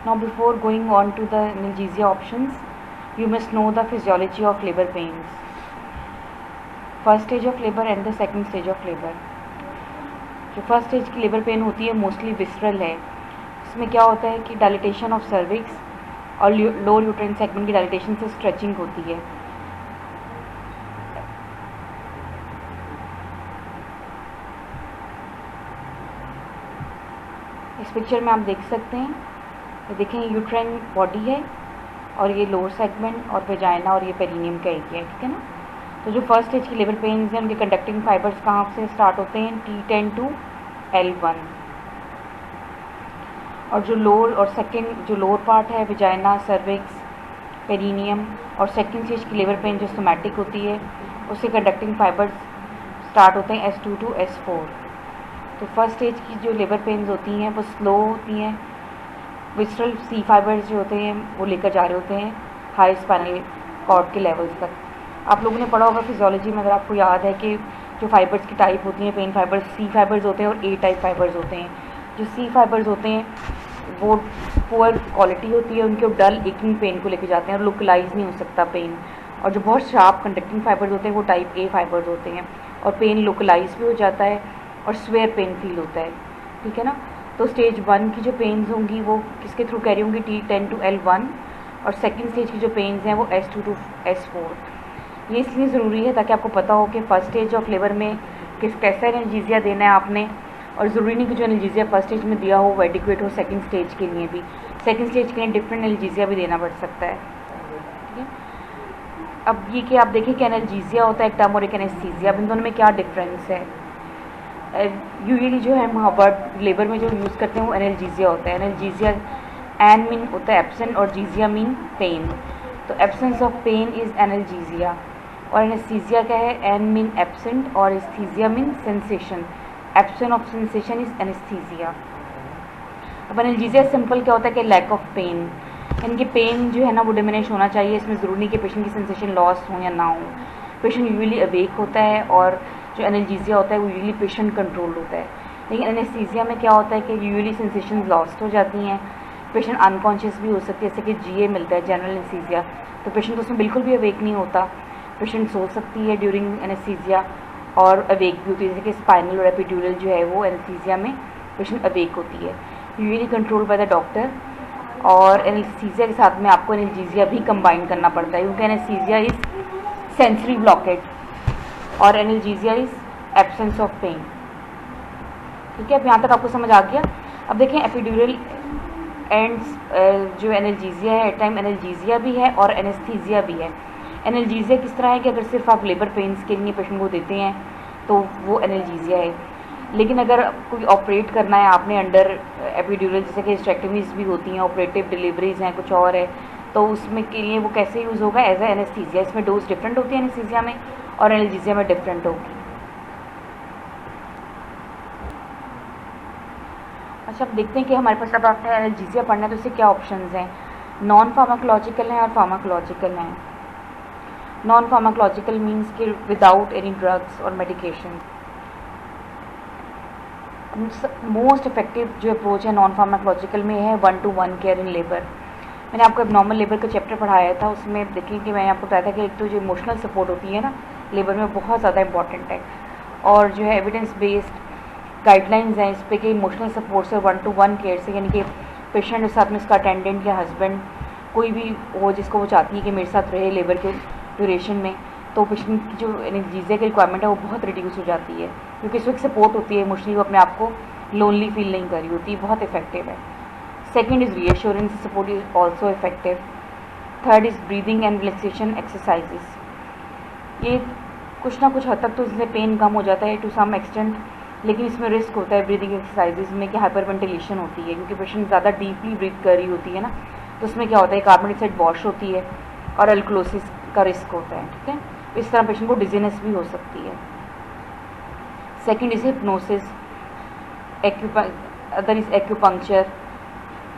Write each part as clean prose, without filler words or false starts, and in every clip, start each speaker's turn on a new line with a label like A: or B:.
A: Now before going on to the analgesia options, you must know the physiology of labor pains. First stage of labor and the second stage of labor. जो first stage की labour pain होती है mostly visceral है. इसमें क्या होता है कि डायलिटेशन ऑफ सर्विक्स और लोअर यूट्राइन सेगमेंट की डायलिटेशन से स्ट्रेचिंग होती है. इस पिक्चर में आप देख सकते हैं, ये देखें यूट्राइन बॉडी है और ये लोअर सेगमेंट और वेजाइना और ये पेरिनियम का एरिया है. ठीक है ना. तो जो फर्स्ट स्टेज की लेबर पेन्स हैं उनके कंडक्टिंग फाइबर्स कहाँ से स्टार्ट होते हैं, T10 to L1. और जो लोअर और सेकंड जो लोअर पार्ट है वेजाइना, सर्विक्स, पेरिनियम और सेकंड स्टेज की लेबर पेन जो सोमैटिक होती है उसके कंडक्टिंग फाइबर्स स्टार्ट होते हैं S2 to S4. तो फर्स्ट स्टेज की जो लेबर पेन्स होती हैं वो स्लो होती हैं. विसरल सी फाइबर्स जो होते हैं वो लेकर जा रहे होते हैं हाई स्पाइनल कॉर्ड के लेवल्स तक. आप लोगों ने पढ़ा होगा फिजियोलॉजी में, अगर आपको याद है कि जो फाइबर्स की टाइप होती हैं पेन फाइबर्स, सी फाइबर्स होते हैं और ए टाइप फाइबर्स होते हैं. जो सी फाइबर्स होते हैं वो पुअर क्वालिटी होती है, उनके डल एकिंग पेन को लेके जाते हैं और लोकलाइज नहीं हो सकता पेन. और जो बहुत शार्प कंडक्टिंग फाइबर्स होते हैं वो टाइप ए फाइबर्स होते हैं और पेन लोकलाइज भी हो जाता है और स्वेयर पेन फील होता है. ठीक है ना. तो स्टेज 1 की जो पेन्स होंगी वो किसके थ्रू कैरी होंगी, T10 to L1. और सेकेंड स्टेज की जो पेन्स हैं वो S2 to S4. ये इसलिए ज़रूरी है ताकि आपको पता हो कि फर्स्ट स्टेज ऑफ लेबर में कैसा एनाल्जेसिया देना है आपने. और ज़रूरी नहीं कि जो एनाल्जेसिया फर्स्ट स्टेज में दिया हो वो एडिक्वेट हो सेकंड स्टेज के लिए भी. सेकंड स्टेज के लिए डिफरेंट एनाल्जेसिया भी देना पड़ सकता है. ठीक है. अब ये कि आप देखिए कि एनाल्जेसिया होता है एक टर्म और एक एनेस्थीसिया. अब इन दोनों में क्या डिफरेंस है. यूजुअली जो है हम वर्ड लेबर में जो यूज़ करते हैं वो एनाल्जेसिया होता है. एनाल्जेसिया एन मीन होता है एब्सेंट और जीजिया मीन पेन. तो absence of pain is analgesia. और एनेस्थीसिया क्या है, एन मीन एब्सेंट और aesthesia mean sensation. Absence of sensation is anaesthesia. अब एनाल्जेसिया सिंपल क्या होता है कि लैक ऑफ पेन. इनके पेन जो है ना वो डिमिनिश होना चाहिए. इसमें ज़रूरी नहीं कि पेशेंट की सेंसेशन लॉस हो या ना हो. पेशेंट यूजुअली अवेक होता है और जो एनाल्जेसिया होता है वो यूजुअली पेशेंट कंट्रोल होता है. लेकिन एनेस्थीसिया में क्या होता है कि यूजुअली सेंसेशन लॉस्ट हो जाती हैं. पेशेंट अनकॉन्शियस भी हो सकती है, जैसे कि GA मिलता है जनरल एनेस्थीसिया. तो पेशेंट उसमें बिल्कुल भी अवेक नहीं होता. पेशेंट सो सकती है ड्यूरिंग एनेस्थीसिया और अवेक भी होती है, जैसे कि स्पाइनल और एपिड्यूरल जो है वो एनेस्थीसिया में पेशेंट अवेक होती है. Usually control by the doctor. और एनेस्थीसिया के साथ में आपको एनाल्जेसिया भी कंबाइन करना पड़ता है क्योंकि एनेस्थीसिया इज़ सेंसरी ब्लॉकेज और analgesia is absence of pain. ठीक है. अब यहाँ तक आपको समझ आ गया. अब देखें एपिड्यूरल एंड्स जो एनाल्जेसिया है एट टाइम एनाल्जेसिया भी है और एनेस्थीसिया भी है. एनाल्जेसिया किस तरह है कि अगर सिर्फ आप लेबर पेन्स के लिए पेशेंट को देते हैं तो वो एनाल्जेसिया है. लेकिन अगर कोई ऑपरेट करना है आपने अंडर एपिड्यूरल, जैसे कि हिस्टेक्टमीज भी होती हैं, ऑपरेटिव डिलीवरीज हैं, कुछ और है, तो उसमें के लिए वो कैसे यूज़ होगा, एज ए एनेस्थीसिया. इसमें डोज डिफरेंट होती है एनेस्थीसिया में और एनाल्जेसिया में डिफरेंट होगी. अच्छा, अब देखते हैं कि हमारे पास अब आपने एनाल्जेसिया पढ़ना है तो उससे क्या ऑप्शंस हैं. नॉन फार्माकोलॉजिकल हैं और फार्माकोलॉजिकल हैं. नॉन फार्माकोलॉजिकल मीन्स कि विदाउट एनी ड्रग्स और मेडिकेशन. मोस्ट इफेक्टिव जो अप्रोच है नॉन फार्माकोलॉजिकल में है 1-to-1 केयर इन लेबर. मैंने आपको एबनॉर्मल लेबर का चैप्टर पढ़ाया था, उसमें देखिए कि मैंने आपको बताया था कि एक तो जो इमोशनल सपोर्ट होती है ना लेबर में बहुत ज़्यादा इंपॉर्टेंट है. और जो है एविडेंस बेस्ड गाइडलाइंस हैं इस पर कि इमोशनल सपोर्ट से 1-to-1 केयर से, यानी कि पेशेंट के साथ में उसका अटेंडेंट या हस्बैंड कोई भी हो जिसको वो चाहती है कि मेरे साथ रहे लेबर के ड्यूरेशन में, तो पेशेंट की जो एनाल्जेसिया की रिक्वायरमेंट है वो बहुत रिड्यूस हो जाती है क्योंकि इसमें सपोर्ट होती है. इमोशनली वो अपने आप को लोनली फील नहीं कर रही होती. बहुत इफेक्टिव है. Second is reassurance support is also effective. Third is breathing and relaxation exercises. ये कुछ ना कुछ हद तक तो इससे पेन कम हो जाता है टू सम एक्सटेंट, लेकिन इसमें रिस्क होता है ब्रीदिंग एक्सरसाइजेज में कि हाइपरवेंटिलेशन होती है क्योंकि पेशेंट ज़्यादा डीपली ब्रीथ कर रही होती है ना. तो उसमें क्या होता है कार्बन डाइऑक्साइड वॉश होती है और अल्कोलोसिस का रिस्क होता है. ठीक है. इस तरह पेशेंट को डिजीनेस भी हो सकती है. Second is hypnosis. Other is acupuncture.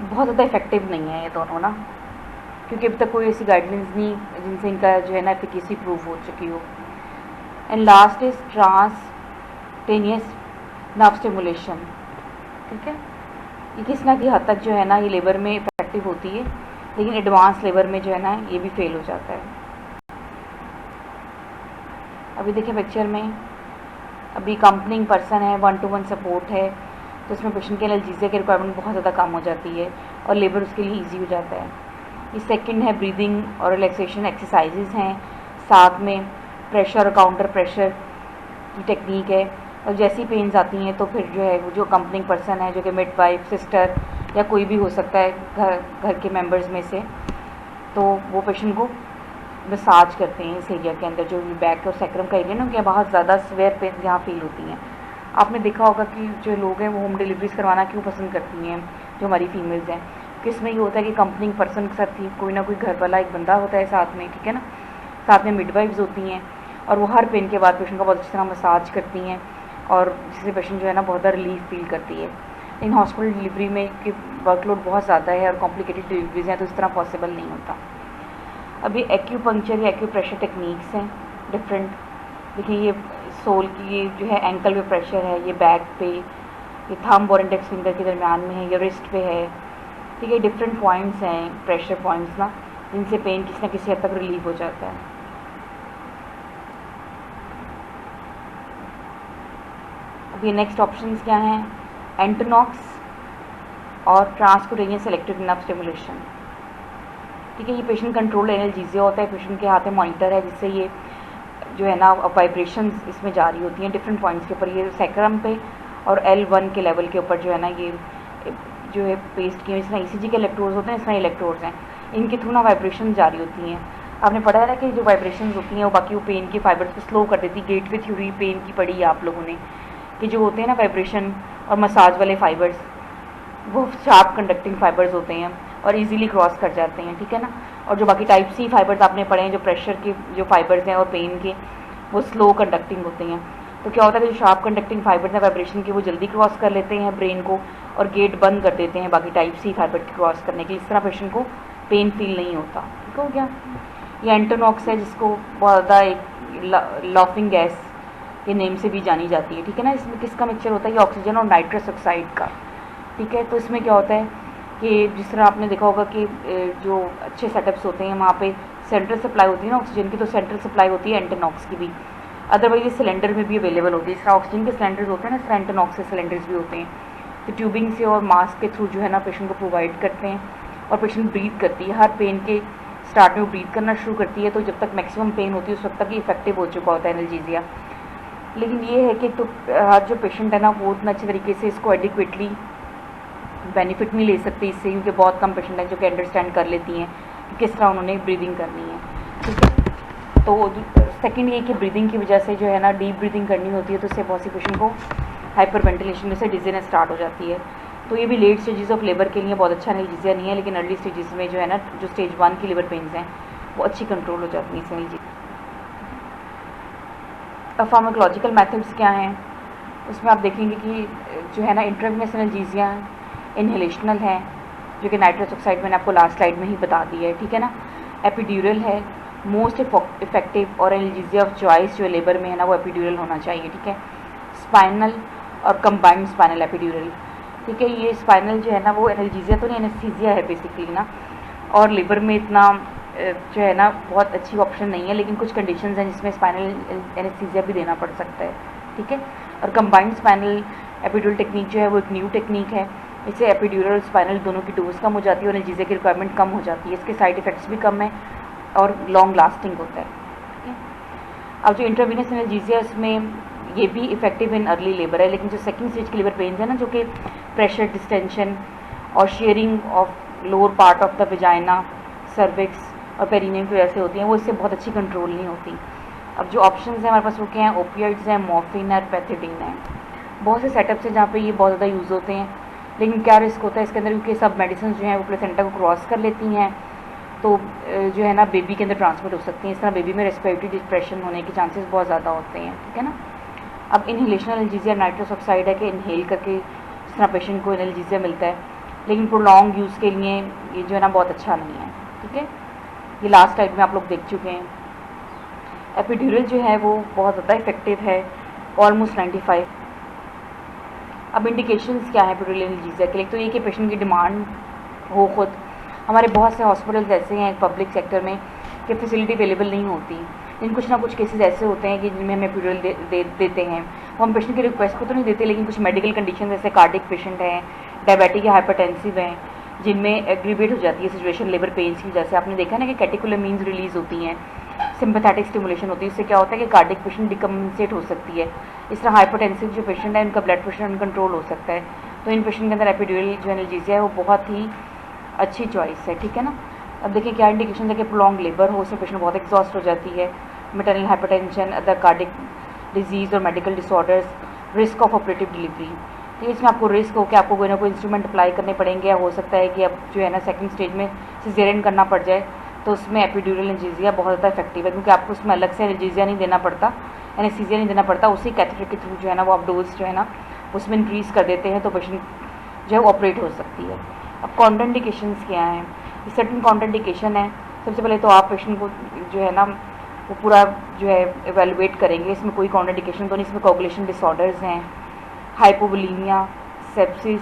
A: बहुत ज़्यादा इफेक्टिव नहीं है ये दोनों ना, क्योंकि अभी तक कोई ऐसी गाइडलाइंस नहीं जिनसे इनका जो है ना एफिकेसी प्रूव हो चुकी हो. And last is transcutaneous nerve stimulation. ठीक है. ये किस ना की हद तक जो है ना ये लेबर में इफेक्टिव इफ़ेक्टिव होती है, लेकिन एडवांस लेवल में जो है ना ये भी फेल हो जाता है। अभी देखिए पिक्चर में, अभी कंपनिंग पर्सन है, 1-to-1 सपोर्ट है, तो इसमें पेशेंट के एनाल्जेसिया की रिक्वायरमेंट बहुत ज़्यादा कम हो जाती है और लेबर उसके लिए ईजी हो जाता है। ये सेकंड है ब्रीदिंग और रिलैक्सेशन एक्सरसाइजेज हैं, साथ में प्रेशर और काउंटर प्रेशर की टेक्निक है। और जैसी पेन्स आती हैं तो फिर जो है वो जो कंपनिंग पर्सन है, जो कि मिडवाइफ, सिस्टर या कोई भी हो सकता है घर के मेंबर्स में से, तो वो पेशेंट को मसाज करते हैं इस एरिया के अंदर, जो बैक और सैक्रम का एरिया ना, उनके बहुत ज़्यादा स्वेयर पेन यहाँ फील होती हैं। आपने देखा होगा कि जो लोग हैं वो होम डिलीवरीज करवाना क्यों पसंद करती हैं, जो हमारी फीमेल्स हैं, किसमें ये होता है कि कंपनिंग पर्सन के साथ कोई ना कोई घर वाला एक बंदा होता है साथ में, ठीक है ना, साथ में मिडवाइफ्स होती हैं और वो हर पेन के बाद पेशेंट का बहुत अच्छी तरह मसाज करती हैं और जिससे पेशेंट जो है ना बहुत ज़्यादा रिलीफ फील करती है। इन हॉस्पिटल डिलीवरी में कि वर्कलोड बहुत ज़्यादा है और कॉम्प्लिकेटेड डिलीवरीज हैं, तो इस तरह पॉसिबल नहीं होता। अभी एक्यूपंक्चर या एक्यूप्रेशर टेक्निक्स हैं डिफरेंट। देखिए ये सोल की, ये जो है एंकल पे प्रेशर है, ये बैक पे, ये थंब और इंडेक्स फिंगर के दरमियान में है, ये रिस्ट पे है, ठीक है। डिफरेंट पॉइंट्स हैं, प्रेशर पॉइंट्स ना, जिनसे पेन किसी न किसी हद तक रिलीव हो जाता है। अभी नेक्स्ट ऑप्शंस क्या हैं, एंटोनॉक्स और ट्रांसक्यूटेनियस सेलेक्टिव नर्व स्टिमुलेशन, ठीक है। ये पेशेंट कंट्रोल एनाल्जेसिया होता है, पेशेंट के हाथ में मॉनिटर है जिससे ये जो है ना वाइब्रेशंस इसमें जारी होती हैं डिफरेंट पॉइंट्स के ऊपर, ये सैक्रम पे और L1 के लेवल के ऊपर जो है ना ये जो है पेस्ट किए, इसमें ECG के इलेक्ट्रोड्स होते हैं, इसमें इलेक्ट्रोड्स हैं, इनके थ्रू ना वाइब्रेशन जारी होती हैं। आपने पढ़ा है ना कि जो वाइब्रेशंस होती हैं वो बाकी वो पेन के फाइबर्स को स्लो कर देती है। गेटवे थ्योरी पेन की पढ़ी है आप लोगों ने, कि जो होते हैं ना वाइब्रेशन और मसाज वाले फाइबर्स, वो शार्प कंडक्टिंग फाइबर्स होते हैं और इजीली क्रॉस कर जाते हैं, ठीक है ना। और जो बाकी टाइप सी फाइबर्स आपने पढ़े हैं, जो प्रेशर के जो फाइबर्स हैं और पेन के, वो स्लो कंडक्टिंग होते हैं। तो क्या होता है कि जो शार्प कंडक्टिंग फाइबर्स हैं वाइब्रेशन के, वो जल्दी क्रॉस कर लेते हैं ब्रेन को और गेट बंद कर देते हैं बाकी टाइप सी फाइबर के क्रॉस करने के लिए। इस तरह पेशेंट को पेन फील नहीं होता, ठीक हो गया। ये एंटोनॉक्स है, जिसको बहुत ज़्यादा एक लाफिंग गैस के नेम से भी जानी जाती है, ठीक है ना। इसमें किसका मिक्सचर होता है, ये ऑक्सीजन और नाइट्रस ऑक्साइड का, ठीक है। तो इसमें क्या होता है कि जिस तरह आपने देखा होगा कि जो अच्छे सेटअप्स होते हैं वहाँ पे सेंट्रल सप्लाई होती है ना ऑक्सीजन की, तो सेंट्रल सप्लाई होती है एंटोनॉक्स की भी, अदरवाइज ये सिलेंडर में भी अवेलेबल होती है। इस तरह ऑक्सीजन के सिलेंडर्स होते हैं ना, इस तरह एंटोनॉक्स के सिलेंडर्स भी होते हैं, तो ट्यूबिंग से और मास्क के थ्रू जो है ना पेशेंट को प्रोवाइड करते हैं और पेशेंट ब्रीथ करती है। हर पेन के स्टार्ट में ब्रीथ करना शुरू करती है, तो जब तक मैक्सिमम पेन होती है उस वक्त तक ये इफेक्टिव हो चुका होता है एनाल्जेसिया। लेकिन ये है कि तो जो पेशेंट है ना वो उतना अच्छे तरीके से इसको एडिक्वेटली बेनिफिट नहीं ले सकते इससे, क्योंकि बहुत कम पेशेंट हैं जो कि अंडरस्टैंड कर लेती हैं कि किस तरह उन्होंने ब्रीदिंग करनी है, ठीक है। तो सेकंड ये कि ब्रीदिंग की वजह से जो है ना डीप ब्रीदिंग करनी होती है, तो इससे बहुत सी पेशेंट को हाइपर वेंटिलेशन में से डिजीनेस स्टार्ट हो जाती है। तो ये भी लेट स्टेजेस ऑफ लेबर के लिए बहुत अच्छा एनाल्जेसिया नहीं है, लेकिन अर्ली स्टेजेस में जो है ना जो स्टेज 1 की लिवर पेन्स हैं वो अच्छी कंट्रोल हो जाती है इस एनाल्जेसिया। अब फार्माकोलॉजिकल मेथड्स क्या हैं, उसमें आप देखेंगे कि जो है ना इंट्रावेनस एनाल्जेसिया इनहेलेशनल है, जो कि नाइट्रस ऑक्साइड मैंने आपको लास्ट स्लाइड में ही बता दी है, ठीक है ना। एपिड्यूरल है मोस्ट इफेक्टिव, और एनाल्जेसिया ऑफ चॉइस जो लेबर में है ना वो एपिड्यूरल होना चाहिए, ठीक है। स्पाइनल और कंबाइंड स्पाइनल एपिड्यूरल, ठीक है। ये स्पाइनल जो है ना वो एनाल्जेसिया तो नहीं, एनेस्थीसिया है बेसिकली ना, और लेबर में इतना जो है ना बहुत अच्छी ऑप्शन नहीं है, लेकिन कुछ कंडीशंस हैं जिसमें स्पाइनल एनेस्थीसिया भी देना पड़ सकता है, ठीक है। और कंबाइंड स्पाइनल एपिड्यूरल टेक्निक जो है वो एक न्यू टेक्निक है, इससे एपिड्यूरल और स्पाइनल दोनों की डोज कम हो जाती है और एनाल्जेसिया की रिक्वायरमेंट कम हो जाती है, इसके साइड इफ़ेक्ट्स भी कम है और लॉन्ग लास्टिंग होता है, ठीक है। अब जो इंट्रावेनस एनाल्जेसिया इसमें ये भी इफेक्टिव इन अर्ली लेबर है, लेकिन जो सेकंड स्टेज की लेबर पेन्स है ना, जो कि प्रेशर डिस्टेंशन और sharing of lower part of the vagina, cervix और पेरिनियम की वजह से होती हैं, वो इससे बहुत अच्छी कंट्रोल नहीं होती। अब जो ऑप्शंस हैं हमारे पास वो क्या हैं, ओपियाइड्स हैं, मॉर्फिन है, पैथिडीन है। बहुत से सेटअप्स हैं जहाँ पे ये बहुत ज़्यादा यूज़ होते हैं, लेकिन क्या रिस्क होता है इसके अंदर, क्योंकि सब मेडिसिन जो हैं वो प्लेसेंटा को क्रॉस कर लेती हैं, तो जो है ना बेबी के अंदर ट्रांसमिट हो सकती हैं। इस तरह बेबी में रेस्पिरेटरी डिप्रेशन होने के चांसेस बहुत ज़्यादा होते हैं, ठीक है ना। अब इनहेलेशनल एनाल्जेसिया नाइट्रस ऑक्साइड है कि इनहेल करके इस तरह पेशेंट को एनाल्जेसिया मिलता है, लेकिन प्रोलॉन्ग यूज़ के लिए ये जो है ना बहुत अच्छा नहीं है, ठीक है। ये लास्ट टाइप में आप लोग देख चुके हैं। एपिड्यूरल जो है वो बहुत ज़्यादा इफेक्टिव है, ऑलमोस्ट 95। अब इंडिकेशंस क्या है एपिड्यूरल एनाल्जेसिया के लिए, तो ये कि पेशेंट की डिमांड हो खुद, हमारे बहुत से हॉस्पिटल्स ऐसे हैं पब्लिक सेक्टर में कि फैसिलिटी अवेलेबल नहीं होती, लेकिन कुछ ना कुछ केसेस ऐसे होते हैं कि जिनमें हम एपिड्यूरल देते हैं। वो हम पेशेंट की रिक्वेस्ट को तो नहीं देते, लेकिन कुछ मेडिकल कंडीशन जैसे कार्डिक पेशेंट हैं, डायबिटिक या हाइपरटेंसिव हैं, जिनमें एग्रीवेट हो जाती है सिचुएशन लेबर पेन्स की। जैसे आपने देखा ना कि कैटेकोलामीन्स रिलीज होती हैं, सिंपैथेटिक स्टिमुलेशन होती है, इससे क्या होता है कि कार्डिक पेशेंट डिकम्पनसेट हो सकती है। इस तरह हाइपरटेंसिव जो पेशेंट है उनका ब्लड प्रेशर अनकंट्रोल हो सकता है, तो इन पेशेंट के अंदर एपिड्यूरल जो एनाल्जेसिया है वो बहुत ही अच्छी चॉइस है, ठीक है ना। अब देखिए क्या इंडिकेशन है कि प्रोलॉन्ग लेबर हो, उसमें पेशेंट बहुत एग्जॉस्ट हो जाती है, maternal hypertension, other cardiac disease और medical disorders, risk of operative delivery. तो इसमें आपको रिस्क हो कि आपको कोई ना कोई इंस्ट्रूमेंट अप्लाई करने पड़ेंगे, या हो सकता है कि अब जो है ना सेकंड स्टेज में सिजेरियन करना पड़ जाए, तो उसमें एपिड्यूरल एनाल्जेसिया बहुत ज़्यादा इफेक्टिव है, क्योंकि आपको उसमें अलग से एनाल्जेसिया नहीं देना पड़ता, एनेस्थीसिया नहीं देना पड़ता, उसी कैथेटर के थ्रू जो है ना वो आप डोज जो है ना उसमें इंक्रीज़ कर देते हैं, तो पेशेंट जो है वो ऑपरेट हो सकती है। अब कॉन्ट्राइंडिकेशंस क्या हैं? सर्टेन कॉन्ट्राइंडिकेशन है। सबसे पहले तो आप पेशेंट को जो है ना वो पूरा जो है एवेलुएट करेंगे, इसमें कोई कॉन्ट्राइंडिकेशन तो नहीं, इसमें कोगुलेशन डिसऑर्डर्स हैं, हाइपोवोलीमिया, सेप्सिस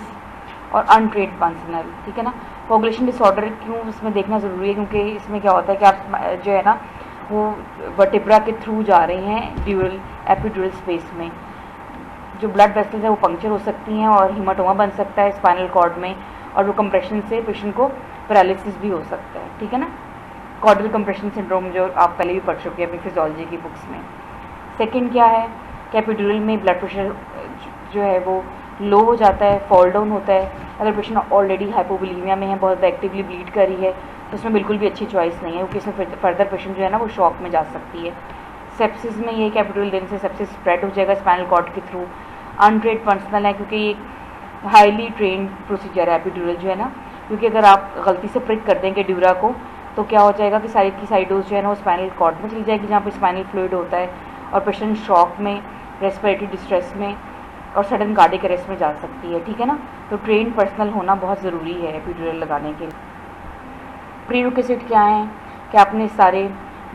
A: और अनट्रेन्ड पर्सनल, ठीक है ना। कोगुलेशन डिसऑर्डर क्यों इसमें देखना ज़रूरी है, क्योंकि इसमें क्या होता है कि आप जो है ना वो वर्टिब्रा के थ्रू जा रहे हैं ड्यूरल एपिड्यूरल स्पेस में, जो ब्लड वेसल्स है वो पंक्चर हो सकती हैं और हीमाटोमा बन सकता है स्पाइनल कॉर्ड में, और वो कंप्रेशन से पेशेंट को पैरालिसिस भी हो सकता है, ठीक है ना। कॉर्डल कंप्रेशन सिंड्रोम जो आप पहले भी पढ़ चुके हैं अपनी फिजियोलॉजी की बुक्स में। सेकंड क्या है कि एपिड्यूरल में ब्लड प्रेशर जो है वो लो हो जाता है, फॉल डाउन होता है। अगर पेशेंट ऑलरेडी हाइपोवोलीमिया में है, बहुत एक्टिवली ब्लीड कर रही है, तो उसमें बिल्कुल भी अच्छी चॉइस नहीं है, क्योंकि इसमें फर्दर पेशेंट जो है ना वो शॉक में जा सकती है। सेप्सिस में ये कि एपिड्यूरल देने से सेप्सिस स्प्रेड हो जाएगा स्पाइनल कॉर्ड के थ्रू। अनट्रेन्ड पर्सनल है, क्योंकि ये हाईली ट्रेंड प्रोसीजर है एपिड्यूरल जो है ना, क्योंकि अगर आप गलती से प्रिक कर देंगे ड्यूरा को, तो क्या हो जाएगा कि सारी की सारी डोज जो है ना वो स्पाइनल कॉर्ड में चली जाएगी, जहाँ पे स्पाइनल फ्लूइड होता है, और पेशेंट शॉक में, रेस्पिरेटरी डिस्ट्रेस में और सडन कार्डिक अरेस्ट में जा सकती है, ठीक है ना। तो ट्रेन पर्सनल होना बहुत ज़रूरी है एपिड्यूरल लगाने के लिए। प्रीरिक्विजिट क्या है कि आपने सारे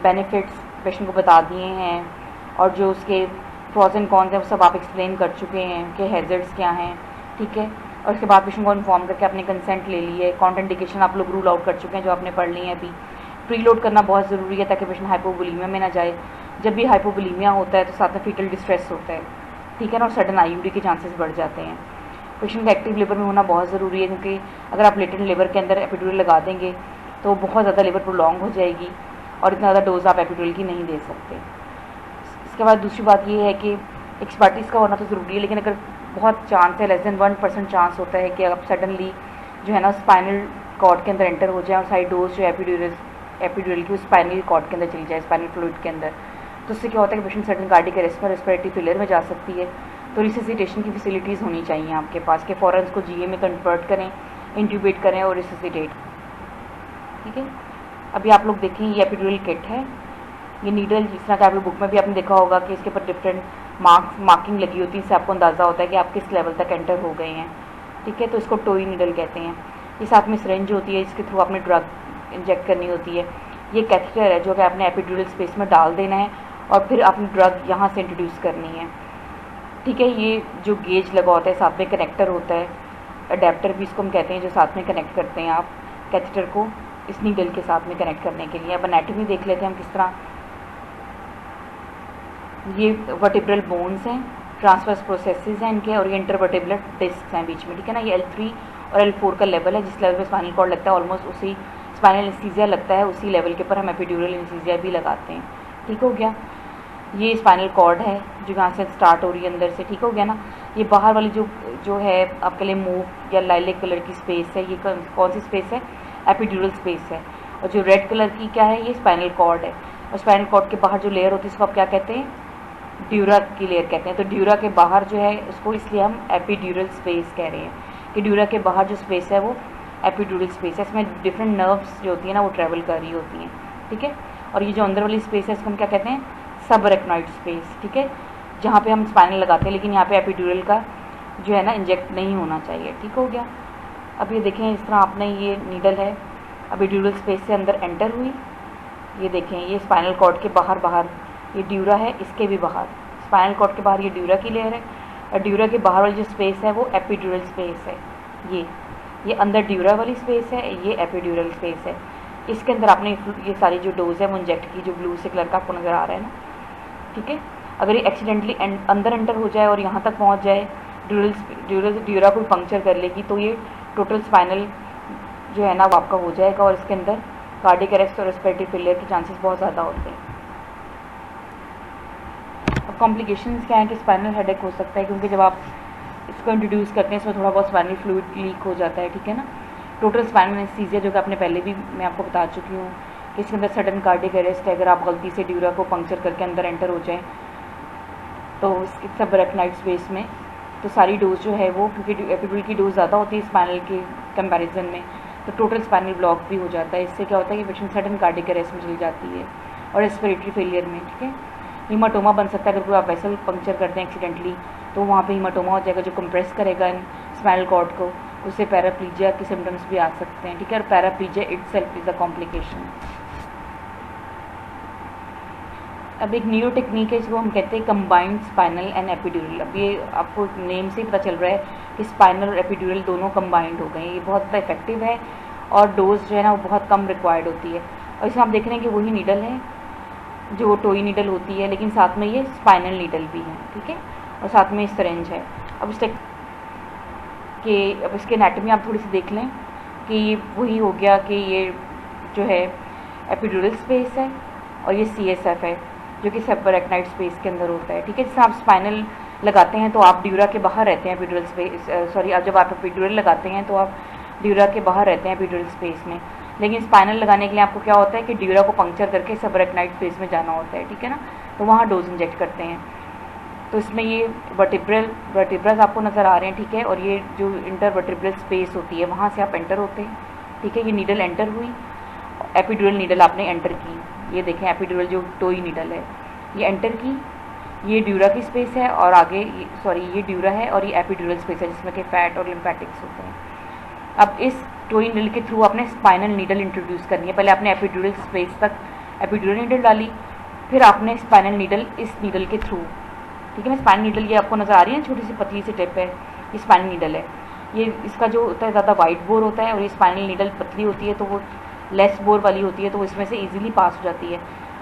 A: बेनिफिट्स पेशेंट को बता दिए हैं, और जो उसके प्रॉज एंड कॉन्स हैं वो सब आप एक्सप्लेन कर चुके हैं कि हैज़र्ड्स क्या हैं, ठीक है। और उसके बाद पेशेंट को इन्फॉर्म करके आपने कंसेंट ले ली है, कॉन्ट्राइंडिकेशन आप लोग रूल आउट कर चुके हैं जो आपने पढ़ ली हैं अभी। प्रीलोड करना बहुत ज़रूरी है ताकि पेशेंट हाइपोवोलीमिया में ना जाए। जब भी हाइपोवोलीमिया होता है तो साथ में फीटल डिस्ट्रेस होता है, ठीक है ना, और सडन आईयूडी के चांसेस बढ़ जाते हैं। पेशेंट का एक्टिव लेबर में होना बहुत ज़रूरी है, क्योंकि अगर आप लेटेंट लेबर के अंदर एपिड्यूरल लगा देंगे तो बहुत ज़्यादा लेबर प्रोलॉन्ग हो जाएगी, और इतना ज़्यादा डोज आप एपिड्यूरल की नहीं दे सकते। इसके बाद दूसरी बात ये है कि एक्सपर्टीज़ का होना तो ज़रूरी है, लेकिन अगर बहुत चांस है, लेस देन 1% चांस होता है कि आप सडनली जो है ना स्पाइनल कॉर्ड के अंदर एंटर हो जाए और सारी डोज जो एपिड्यूरल की स्पाइनल कॉर्ड के अंदर चली जाए, स्पाइनल फ्लूइड के अंदर, तो उससे क्या होता है कि पेशेंट सडन कार्डिक अरेस्ट में, रेस्पिरेटरी फेलियर में जा सकती है। तो रिससिटेशन की फैसिलिटीज़ होनी चाहिए आपके पास कि फ़ौरन उसको जीए में कन्वर्ट करें, इंट्यूबेट करें और रिससिटेट, ठीक है। अभी आप लोग देखें ये एपिड्यूरल किट है, ये नीडल जिस तरह का आप लोग बुक में भी आपने देखा होगा कि इसके ऊपर डिफरेंट मार्किंग लगी होती है, इससे आपको अंदाज़ा होता है कि आप किस लेवल तक एंटर हो गए हैं, ठीक है। तो इसको टोई नीडल कहते हैं। ये साथ में सिरिंज होती है, इसके थ्रू आपने ड्रग इंजेक्ट करनी होती है। ये कैथेटर है जो कि आपने एपिड्यूरल स्पेस में डाल देना है और फिर आपने ड्रग यहाँ से इंट्रोड्यूस करनी है, ठीक है। ये जो गेज लगा होता है साथ में कनेक्टर होता है, अडेप्टर भी इसको हम कहते हैं, जो साथ में कनेक्ट करते हैं आप कैथेटर को इस नीडल के साथ में कनेक्ट करने के लिए। अब एनाटॉमी देख लेते हैं हम किस तरह। ये वर्टिब्रल बोन्स हैं, ट्रांसवर्स प्रोसेसेस हैं इनके, और ये इंटरवर्टिब्रल डिस्क हैं बीच में, ठीक है ना। ये L3 और L4 का लेवल है, जिस लेवल पे स्पाइनल कॉर्ड लगता है ऑलमोस्ट उसी स्पाइनल एनेस्थीसिया लगता है, उसी लेवल के ऊपर हम एपिड्यूरल एनेस्थीसिया भी लगाते हैं, ठीक हो गया। ये स्पाइनल कॉर्ड है जो यहाँ से स्टार्ट हो रही है अंदर से, ठीक हो गया ना। ये बाहर वाली जो है आपके लिए मूव या लाइलेक कलर की स्पेस है, ये कौन सी स्पेस है? एपिड्यूरल स्पेस है। और जो रेड कलर की क्या है? ये स्पाइनल कॉर्ड है। और स्पाइनल कॉर्ड के बाहर जो लेयर होती है इसको आप क्या कहते हैं? ड्यूरा की लेयर कहते हैं। तो ड्यूरा के बाहर जो है उसको इसलिए हम एपिड्यूरल स्पेस कह रहे हैं कि ड्यूरा के बाहर जो स्पेस है वो एपिड्यूरल स्पेस है। इसमें डिफरेंट नर्व्स जो होती हैं ना वो ट्रैवल कर रही होती हैं, ठीक है। और ये जो अंदर वाली स्पेस है इसको हम क्या कहते हैं? सबरेक्नॉइड स्पेस, ठीक है, जहाँ पे हम स्पाइनल लगाते हैं, लेकिन यहाँ पे एपिड्यूरल का जो है ना इंजेक्ट नहीं होना चाहिए, ठीक हो गया। अब ये देखें इस तरह आपने ये नीडल है एपिड्यूरल स्पेस से अंदर एंटर हुई, ये देखें ये स्पाइनल कॉर्ड के बाहर ये ड्यूरा है, इसके भी बाहर स्पाइनल कॉर्ड के बाहर ये ड्यूरा की लेयर है, और ड्यूरा के बाहर वाली जो स्पेस है वो एपिड्यूरल स्पेस है। ये ये अंदर ड्यूरा वाली स्पेस है, ये एपिड्यूरल स्पेस है। इसके अंदर आपने ये सारी जो डोज है वो इंजेक्ट की, जो ब्लू से कलर का आपको नज़र आ रहा है ना, ठीक है। अगर ये एक्सीडेंटली अंदर एंटर हो जाए और यहाँ तक पहुँच जाए, ड्यूरा को पंक्चर कर लेगी, तो ये टोटल स्पाइनल जो है ना वो आपका हो जाएगा और इसके अंदर कार्डियक अरेस्ट और रेस्पिरेटरी फेलियर के चांसेस बहुत ज़्यादा होते हैं। अब कॉम्प्लिकेशंस क्या है कि स्पाइनल हेडेक हो सकता है, क्योंकि जब आप इसको इंट्रोड्यूस करते हैं इसमें थोड़ा बहुत स्पाइनल फ्लूइड लीक हो जाता है, ठीक है ना। टोटल स्पाइनल एनेस्थीसिया जो कि आपने पहले भी मैं आपको बता चुकी हूँ कि इसके अंदर सडन कार्डियक अरेस्ट है। अगर आप गलती से ड्यूरा को पंक्चर करके अंदर एंटर हो जाए तो इसके सबरेक्नाइड स्पेस में, तो सारी डोज जो है वो, क्योंकि एपिड्यूरल की डोज ज़्यादा होती है स्पाइनल के कंपैरिजन में, तो टोटल स्पाइनल ब्लॉक भी हो जाता है। इससे क्या होता है कि पेशेंट सडन कार्डियक अरेस्ट में चली जाती है और रेस्पिरेटरी फेलियर में, ठीक है। हीमाटोमा बन सकता है अगर कोई आप वेसल पंक्चर करते हैं एक्सीडेंटली, तो वहाँ पे हीमाटोमा हो जाएगा जो कंप्रेस करेगा स्पाइनल कॉर्ड को, उससे पैराप्लीजिया के सिम्टम्स भी आ सकते हैं, ठीक है। और पैराप्लीजिया इटसेल्फ इज़ अ कॉम्प्लिकेशन। अब एक न्यू टेक्निक है जिसको हम कहते हैं कंबाइंड स्पाइनल एंड एपिड्यूरल। अब ये आपको नेम से ही पता चल रहा है कि स्पाइनल और एपिड्यूरल दोनों कंबाइंड हो गए हैं। ये बहुत ज़्यादा इफेक्टिव है और डोज जो है ना वो बहुत कम रिक्वायर्ड होती है। और इसमें आप देख रहे हैं कि वही नीडल है जो टोई नीडल होती है, लेकिन साथ में ये स्पाइनल नीडल भी है, ठीक है, और साथ में सिरिंज है। अब अब इसके एनाटॉमी आप थोड़ी सी देख लें कि ये वही हो गया कि ये जो है एपिड्यूरल स्पेस है और ये CSF है जो कि सबरेक्नाइड स्पेस के अंदर होता है, ठीक है। जैसे आप स्पाइनल लगाते हैं तो आप ड्यूरा के बाहर रहते हैं एपिड्यूरल स्पेस, जब आप एपिड्यूरल लगाते हैं तो आप ड्यूरा के बाहर रहते हैं एपिड्यूरल स्पेस में, लेकिन स्पाइनल लगाने के लिए आपको क्या होता है कि ड्यूरा को पंक्चर करके सबरेक्नाइड स्पेस में जाना होता है, ठीक है ना, तो वहाँ डोज इंजेक्ट करते हैं। तो इसमें ये वर्टिब्रल्स आपको नज़र आ रहे हैं, ठीक है, और ये जो इंटरवर्टिब्रल स्पेस होती है वहाँ से आप एंटर होते हैं, ठीक है। ये नीडल एंटर हुई, एपिड्यूरल नीडल आपने एंटर की, ये देखें एपिड्यूरल जो टोई नीडल है ये एंटर की, ये ड्यूरा की स्पेस है और आगे ये ड्यूरा है और ये एपिड्यूरल स्पेस है जिसमें कि फैट और लिम्फेटिक्स होते हैं। अब इस टोई नीडल के थ्रू आपने स्पाइनल नीडल इंट्रोड्यूस करनी है। पहले आपने एपिड्यूरल स्पेस तक एपिड्यूरल नीडल डाली, फिर आपने स्पाइनल नीडल इस नीडल के थ्रू, ठीक है ना। स्पाइनल नीडल ये आपको नज़र आ रही है, छोटी सी पतली सी टिप है, ये स्पाइनल नीडल है। ये इसका जो होता है ज़्यादा वाइड बोर होता है और ये स्पाइनल नीडल पतली होती है तो वो लेस बोर वाली होती है, तो इसमें से ईजिली पास हो जाती है।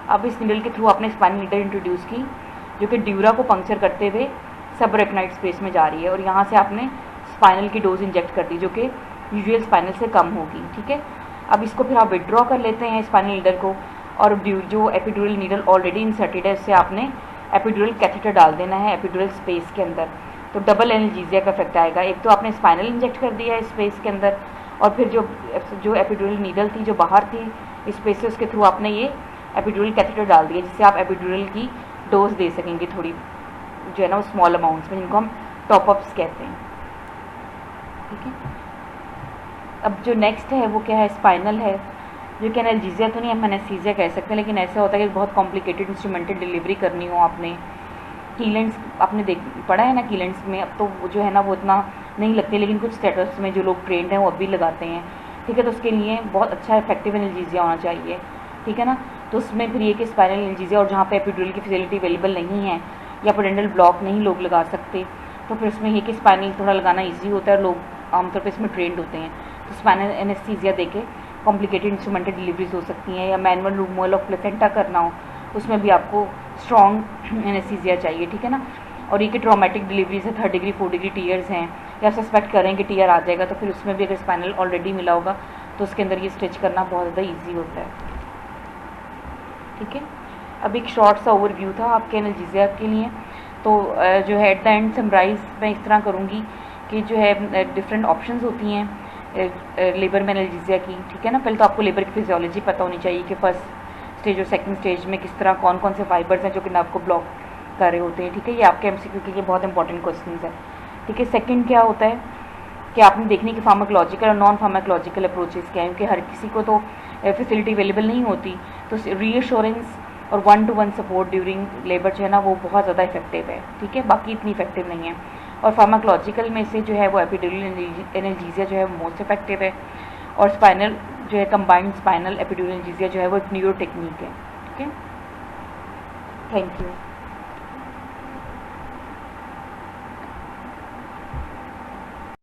A: अब इस नीडल के थ्रू आपने स्पाइनल नीडल इंट्रोड्यूस की जो कि ड्यूरा को पंक्चर करते हुए सबरेक्नाइड स्पेस में जा रही है और यहाँ से आपने स्पाइनल की डोज इंजेक्ट कर दी जो कि यूजुअल स्पाइनल से कम होगी, ठीक है। अब इसको फिर आप विड्रॉ कर लेते हैं स्पाइनल नीडल को, और जो एपिड्यूरल नीडल ऑलरेडी इंसर्टेड है उससे आपने एपिड्यूरल कैथेटर डाल देना है एपिड्यूरल स्पेस के अंदर, तो डबल एनाल्जेसिया का इफेक्ट आएगा। एक तो आपने स्पाइनल इंजेक्ट कर दिया है स्पेस के अंदर, और फिर जो एपिड्यूरल नीडल थी जो बाहर थी इस स्पेस से, उसके थ्रू आपने ये एपिड्यूरल कैथेटर डाल दिया जिससे आप एपिड्यूरल की डोज दे सकेंगे थोड़ी जो है ना वो स्मॉल अमाउंट्स में, जिनको हम टॉपअप्स कहते हैं, ठीक है। अब जो नेक्स्ट है वो क्या है, स्पाइनल है, जो कि एनाल्जेसिया तो नहीं, हम एनेस्थीसिया कह सकते हैं, लेकिन ऐसा होता है कि बहुत कॉम्प्लिकेटेड इंस्ट्रूमेंटेड डिलीवरी करनी हो आपने। कीलेंट्स आपने पढ़ा है ना कीलेंट्स में, अब तो जो है ना वो इतना नहीं लगते, लेकिन कुछ स्टेटस में जो लोग ट्रेंड हैं वो अब भी लगाते हैं, ठीक है। तो उसके लिए बहुत अच्छा इफेक्टिव एनाल्जेसिया होना चाहिए, ठीक है ना। तो उसमें फिर ये कि स्पाइनल एनाल्जेसिया, और जहाँ पे एपिड्यूरल की फैसिलिटी अवेलेबल नहीं है या पेडेंटल ब्लॉक नहीं लोग लगा सकते, तो फिर उसमें ये कि स्पाइनल थोड़ा लगाना ईजी होता है, लोग आमतौर पर इसमें ट्रेंड होते हैं। तो स्पाइनल एनेस्थीसिया देके कॉम्प्लिकेटेड इंस्ट्रूमेंटेड डिलीवरीज हो सकती हैं, या मैनुअल रिमूवल ऑफ प्लेसेंटा करना हो उसमें भी आपको स्ट्रॉन्ग एनेस्थीसिया चाहिए, ठीक है ना। और ये कि ट्रॉमेटिक डिलीवरीज है, 3rd degree 4th degree tears हैं, या सस्पेक्ट करें कि टीयर आ जाएगा, तो फिर उसमें भी अगर स्पाइनल ऑलरेडी मिला होगा तो उसके अंदर ये स्टिच करना बहुत ज़्यादा ईजी होता है, ठीक है। अब एक शॉर्ट सा ओवरव्यू था आपके एनाल्जेसिया के लिए। तो जो है एट द एंड समराइज मैं इस तरह करूँगी कि जो है डिफरेंट ऑप्शंस होती हैं लेबर में एनाल्जेसिया की, ठीक है ना। पहले तो आपको लेबर की फिजियोलॉजी पता होनी चाहिए कि फर्स्ट स्टेज और सेकंड स्टेज में किस तरह कौन कौन से फाइबर्स हैं जो कि नर्व को ब्लॉक कर रहे होते हैं, ठीक है। ये आपके MCQ के लिए बहुत इंपॉर्टेंट क्वेश्चन है, ठीक है। सेकंड क्या होता है कि आपने देखने की फार्माकोलॉजिकल और नॉन फार्माकोलॉजिकल अप्रोचेस क्या हैं, क्योंकि हर किसी को तो फैसिलिटी अवेलेबल नहीं होती, तो रीअश्योरेंस और 1-to-1 सपोर्ट ड्यूरिंग लेबर जो है ना वो बहुत ज़्यादा इफेक्टिव है, ठीक है, बाकी इतनी इफेक्टिव नहीं है। और फार्माकोलॉजिकल में से जो है वो एपिड्यूरल एनाल्जेसिया जो है मोस्ट इफेक्टिव है, और स्पाइनल जो है कंबाइंड स्पाइनल एपिड्यूरल एनाल्जेसिया जो है वो एक न्यूरो टेक्निक है, ठीक है। Thank you.